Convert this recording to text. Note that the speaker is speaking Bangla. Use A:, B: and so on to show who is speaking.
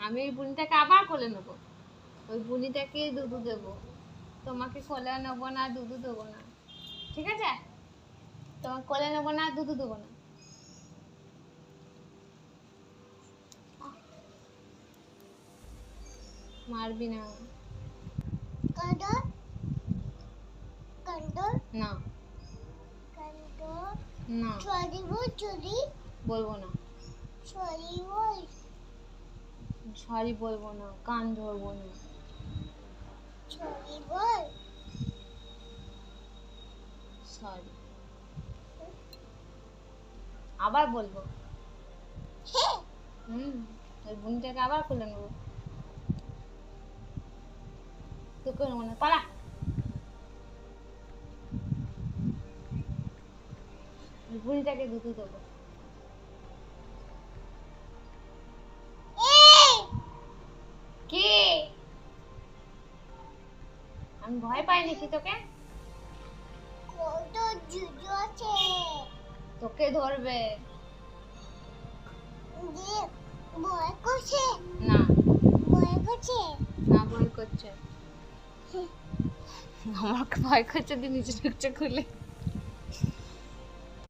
A: আমি ওই বুনিটাকে আবার কোলে নেবো, ওই বুনিটাকে দুধু দেবো, তোমাকে কোলে নেবো না, দুধু দেবো না, ঠিক আছে? তোমাকে কোলে নেবো না, দুধু দেবো না। মারবি না। না না বলবো না, সরি বলবো না, কান ধরবো না। সরি আবার বলবো। ওই বুনিটাকে আবার খুলে নেবো, তোকে নেবো না, পালা। ওই বুনিটাকে দুধু দেবো। কি আমি ভয় পাই নাকি তোকে? তোকে ধরবে না, না ভয় করছে, আমাকে ভয় করছে, দিয়ে নিচে ঢুকছে খুলে।